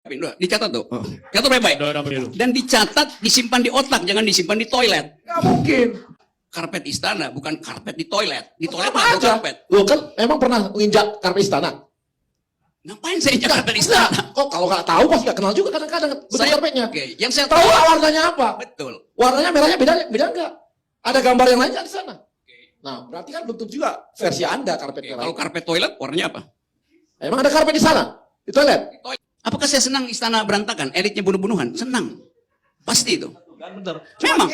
Dicatat tuh. Catat baik-baik. Dan dicatat, disimpan di otak, jangan disimpan di toilet. Nggak mungkin. Karpet istana, bukan karpet di toilet. Di toilet Sama nggak ada aja. karpet. Loh kan emang pernah nginjak karpet istana? Ngapain saya injak karpet istana? Kok kalau nggak tahu pas nggak kenal juga kadang-kadang bentuk karpetnya. Oke, yang saya Tahu lah warnanya apa? Betul. Warnanya merahnya beda nggak? Ada gambar yang lain nggak di sana? Nah, berarti kan belum tentu juga versi Anda karpet merah. Kalau karpet toilet warnanya apa? Emang ada karpet di sana? Di toilet? Apakah saya senang istana berantakan? Elitnya bunuh-bunuhan? Senang. Pasti itu. Kan bener. Memang.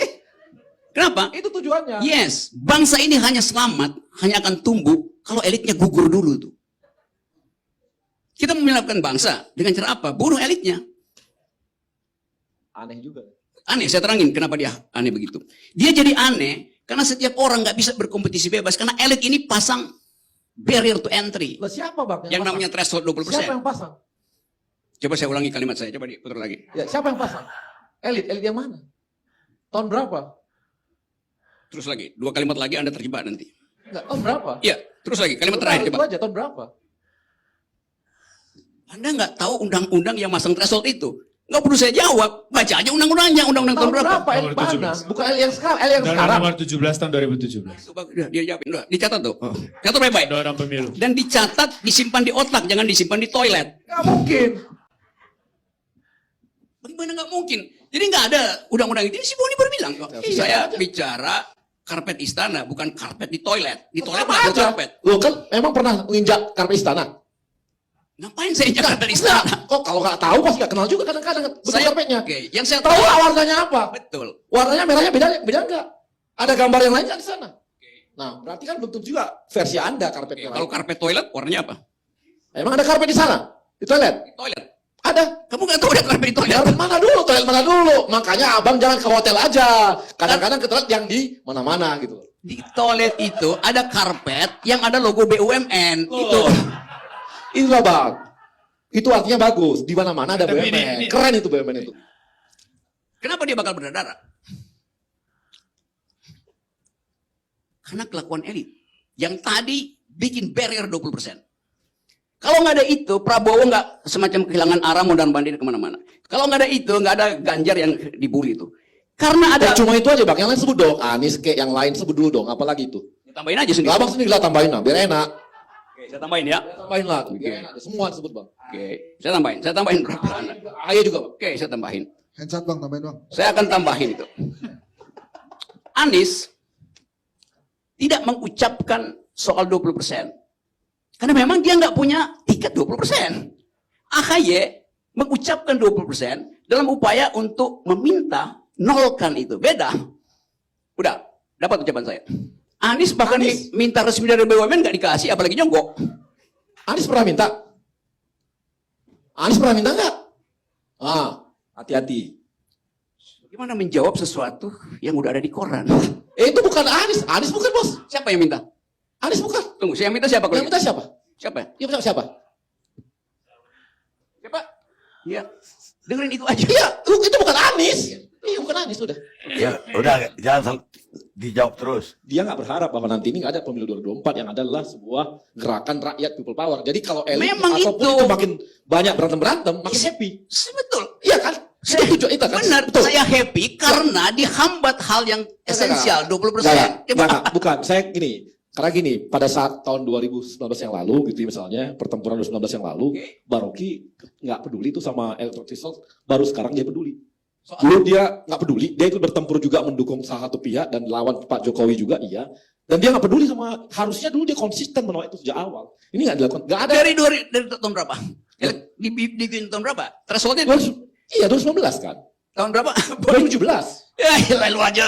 Kenapa? Itu tujuannya. Yes. Bangsa ini hanya selamat, hanya akan tumbuh kalau elitnya gugur dulu tuh. Kita menyelamatkan bangsa dengan cara apa? Bunuh elitnya. Aneh juga. Aneh, saya terangin kenapa dia aneh begitu. Dia jadi aneh karena setiap orang nggak bisa berkompetisi bebas karena elit ini pasang barrier to entry. Lah siapa bang? Yang namanya threshold 20%. Siapa yang pasang? Coba saya ulangi kalimat saya, coba diputar lagi. Ya, siapa yang pasang? Elit yang mana? Tahun berapa? Terus lagi, 2 kalimat lagi Anda terjebak nanti. Enggak, tahun berapa? Iya, terus lagi, kalimat terakhir Itu coba. aja, tahun berapa? Anda nggak tahu undang-undang yang masang threshold itu. Nggak perlu saya jawab, baca aja undang-undangnya, undang-undang tahun berapa. Elit mana? Bukan elit yang sekarang, elit yang Undang-Undang sekarang. nomor 17 tahun 2017. Coba, dia jawabin, udah, dicatat tuh. Catat baik-baik. Undang-Undang pemilu. Dan dicatat, disimpan di otak, jangan disimpan di toilet. Nggak mungkin. Bagaimana nggak mungkin? Jadi nggak ada undang-undang itu. Si Boni baru bilang kok. Iya, Saya aja. bicara karpet istana, bukan karpet di toilet. Di toilet Sama nggak ada aja. karpet. Loh kan emang pernah nginjak karpet istana? Ngapain saya injak karpet istana? Kok kalau nggak tahu pas nggak kenal juga kadang-kadang bentuk karpetnya. Oke, yang saya Tahu lah warnanya apa? Betul. Warnanya merahnya beda nggak? Ada gambar yang lain nggak di sana? Nah, berarti kan belum tentu juga versi Anda karpet merah. Kalau karpet toilet warnanya apa? Emang ada karpet di sana? Di toilet? Di toilet. Ada. Kamu nggak tahu ada karpet di toilet? Toilet mana dulu? Toilet mana dulu? Makanya abang jangan ke hotel aja. Kadang-kadang ke toilet yang di mana-mana gitu. Di toilet itu ada karpet yang ada logo BUMN. Itu. Itulah bang. Itu artinya bagus. Di mana-mana ada Tapi BUMN. ini- Keren itu BUMN itu. Kenapa dia bakal berdarah? Karena kelakuan elit. Yang tadi bikin barrier 20%. Kalau nggak ada itu, Prabowo nggak semacam kehilangan arah mondar mandir kemana-mana. Kalau nggak ada itu, nggak ada Ganjar yang dibully itu. Karena ada. Ya, cuma itu aja bang. Yang lain sebut dong. Anies kayak yang lain sebut dulu dong. Apalagi itu. Tambahin aja sendiri. Lah abang sendiri lah tambahin lah. Biar enak. Oke, saya tambahin ya. Tambahin lah. Biar enak. Semua disebut bang. Oke, saya tambahin. Saya tambahin berapa? Ayo juga bang. Oke, saya tambahin. Handshot bang, tambahin bang. Saya akan tambahin itu. Anies tidak mengucapkan soal 20%. Karena memang dia nggak punya tiket 20%. AHY mengucapkan 20% dalam upaya untuk meminta nolkan itu. Beda. Udah, dapat ucapan saya. Anies bahkan minta resmi dari BUMN nggak dikasih, apalagi nyogok. Anies pernah minta? Anies pernah minta nggak? Ah, hati-hati. Gimana menjawab sesuatu yang udah ada di koran? Itu bukan Anies. Anies bukan bos. Siapa yang minta? Anies bukan. Tunggu, saya minta siapa? Yang minta siapa? Siapa? Yang minta siapa? Siapa? Iya. Dengerin itu aja. Iya, itu bukan Anies. Iya, bukan Anies udah. Ya, udah jangan dijawab terus. Dia nggak berharap bahwa nanti ini nggak ada pemilu 2024 yang adalah sebuah gerakan rakyat people power. Jadi kalau elit Memang ataupun itu. itu makin banyak berantem makin Yes. happy. Betul. Iya kan? Itu tujuan itu kan. Benar, Betul. saya happy karena dihambat hal yang esensial 20%. Enggak, bukan. Saya gini. Karena gini, pada saat tahun 2019 yang lalu gitu misalnya, pertempuran 2019 yang lalu, Baroki nggak peduli itu sama electoral threshold, baru sekarang dia peduli. Dulu dia nggak peduli, dia itu bertempur juga mendukung salah satu pihak dan lawan Pak Jokowi juga, iya. Dan dia nggak peduli sama, harusnya dulu dia konsisten menolak itu sejak awal. Ini nggak dilakukan, nggak ada. Dari tahun berapa? Di tahun berapa? Thresholdnya Iya, 2019 kan? tahun berapa? 2017. Ya, lalu aja.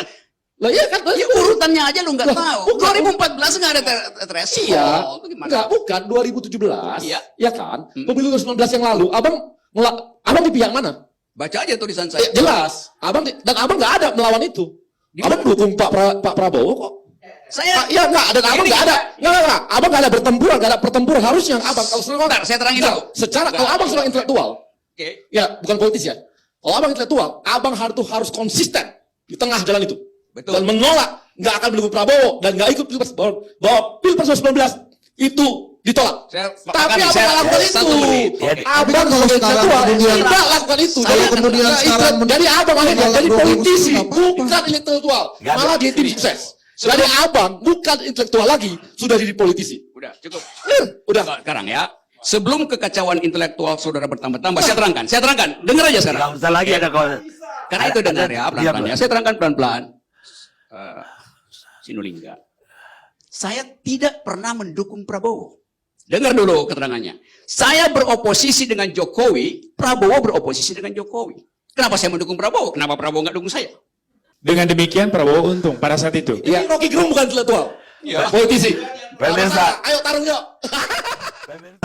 Lah iya kan? Ya urutannya aja lu nggak Lah, tahu. bukan. 2014 nggak ada threshold. Iya, Itu gimana? enggak, bukan 2017. Iya. Ya kan? Pemilu 2019 yang lalu, abang di pihak mana? Baca aja tulisan saya. Jelas. Abang dan abang nggak ada melawan itu. Abang dukung Pak Prabowo kok. Saya Iya enggak, dan abang Ini- nggak ada. Enggak. Abang nggak ada pertempuran harusnya abang kalau Bentar, saya terangin Enggak, dulu. secara kalau abang seorang intelektual, Oke. ya bukan politis ya. Kalau abang intelektual, abang harus konsisten di tengah jalan itu. Betul. Dan menolak, nggak akan mendukung Prabowo dan nggak ikut Pilpres bahwa Pilpres 2019 itu ditolak. Tapi abang saya- lakukan itu. satu menit. Abang kalau sebagai sekarang ketua kemudian- tidak lakukan itu. Kalau kemudian Nah, sekarang jadi abang akhirnya menolak jadi 20% politisi, nggak apa-apa. bukan intelektual. Nggak ada. Malah dia tim sukses. Jadi abang bukan intelektual lagi, sudah jadi politisi. Udah, cukup. Udah. Sekarang ya. Sebelum kekacauan intelektual saudara bertambah-tambah, saya terangkan. Dengar aja sekarang. Nggak usah lagi ada kau. Karena itu dengar ya, pelan-pelan Diam, ya. Saya terangkan pelan-pelan. Sinulinga. Saya tidak pernah mendukung Prabowo. Dengar dulu keterangannya. Saya beroposisi dengan Jokowi, Prabowo beroposisi dengan Jokowi. Kenapa saya mendukung Prabowo? Kenapa Prabowo nggak dukung saya? Dengan demikian Prabowo untung pada saat itu. Ini Rocky Gerung bukan intelektual. Iya. Politisi. Pemirsa. Ayo taruh yuk.